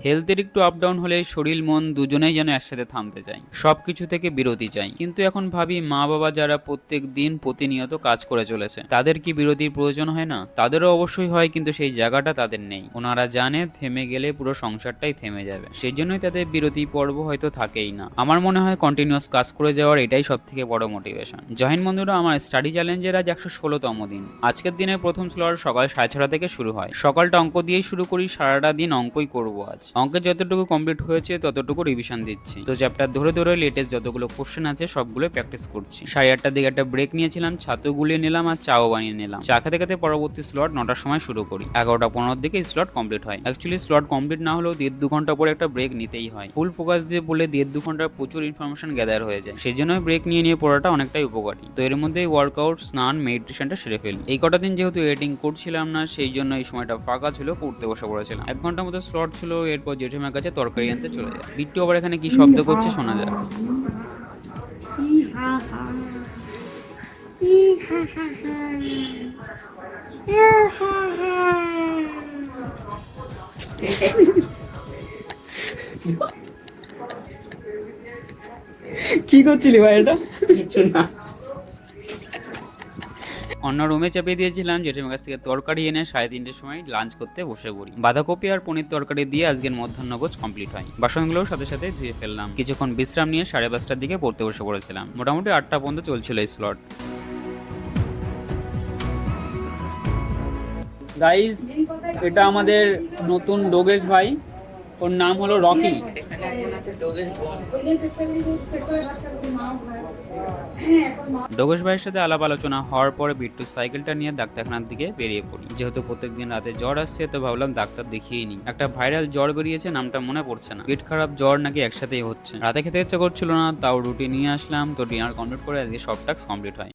হেলথের একটু up down হলে শরীর মন দুজনেই যেন একসাথে থামতে চায়, সবকিছু থেকে বিরতি চাই। কিন্তু এখন ভাবি মা বাবা যারা প্রত্যেক দিন প্রতিনিয়ত কাজ করে চলেছে তাদের কি বিরতির প্রয়োজন হয় না? তাদেরও অবশ্যই হয়, কিন্তু সেই জায়গাটা তাদের নেই। ওনারা জানে থেমে গেলে পুরো সংসারটাই থেমে যাবে, সেই জন্যই তাদের বিরতি পর্ব হয়তো থাকেই না। আমার মনে হয় কন্টিনিউয়াস কাজ করে যাওয়ার এটাই সব থেকে বড় মোটিভেশন। জয়েন বন্ধুরা, আমার স্টাডি চ্যালেঞ্জের আজ 116তম দিন। আজকের দিনের প্রথম স্লট সকাল 6:30 থেকে শুরু হয়। সকালটা অঙ্ক দিয়েই শুরু করি, সারাটা দিন অঙ্কই করবো আজ। অঙ্কের যতটুকু কমপ্লিট হয়েছে ততটুকু রিভিশন দিচ্ছি। তো চ্যাপ্টার ধরে ধরে লেটেস্ট যতগুলো কোশ্চেন আছে সবগুলো প্র্যাকটিস করছি। 8:30টার দিকে একটা ব্রেক নিয়েছিলাম, ছাতু গুলিয়ে নিলাম আর চাও বানিয়ে নিলাম। চা খেতে খেতে পরবর্তী স্লট 9টার সময় শুরু করি। 11:15 দিকে স্লট কমপ্লিট হয়। অ্যাকচুয়ালি স্লট কমপ্লিট না হলেও 1.5-2 ঘন্টা পরে একটা ব্রেক নিতেই হয়। ফুল ফোকাস দিয়ে বলে 1.5-2 ঘন্টার প্রচুর ইনফরমেশন গ্যাদার হয়ে যায়, সেই জন্য ব্রেক নিয়ে নিয়ে পড়াটা অনেকটাই উপকারী। তো এর মধ্যে ওয়ার্কআউট, স্নান, মেডিটেশনটা সেরে ফেলি। এই কটা দিন যেহেতু এডিটিং করছিলাম না, সেই জন্য এই সময়টা ফাঁকা ছিল, পড়তে বসে পড়েছিলাম। 1 ঘন্টার মতো স্লট ছিল। এরপর জেঠিমার কাছে তরকারি আনতে চলে যায়। বিট্টু আবার এখানে কি শব্দ করছে শোনা যায়। কি করছিলি ভাই এটা? কিছু না। অন্য রুমে চাপিয়ে দিয়েছিলাম। জেঠিমার কাছ থেকে তরকারি এনে 3:30টার সময় লাঞ্চ করতে বসে পড়ি। বাঁধাকপি আর পনির তরকারি দিয়ে আজকের মধ্যাহ্নভোজ কমপ্লিট হয়। বাসনগুলোও সাথে সাথে ধুয়ে ফেললাম। কিছুক্ষণ বিশ্রাম নিয়ে 5:30টার দিকে পড়তে বসে পড়েছিলাম। মোটামুটি 8টা পর্যন্ত চলছিল এই স্লট। গাইস, এটা আমাদের নতুন ডোগেশ ভাই, ওর নাম হলো রকি। ডোগেশ ভাইয়ের সাথে আলাপ আলোচনা হওয়ার পরে বিট্টু সাইকেলটা নিয়ে ডাক্তারখানার দিকে বেরিয়ে পড়ি। যেহেতু প্রত্যেকদিন রাতে জ্বর আসছে, তো ভাবলাম ডাক্তার দেখিয়ে নিই। একটা ভাইরাল জ্বর বেরিয়েছে, নামটা মনে পড়ছে না। পেট খারাপ, জ্বর নাকি একসাথেই হচ্ছে। রাতে খেতে ইচ্ছা করছিল না, তাও রুটি নিয়ে আসলাম। তো ডিনার কমপ্লিট করে আজকে সব টাস্ক কমপ্লিট হয়।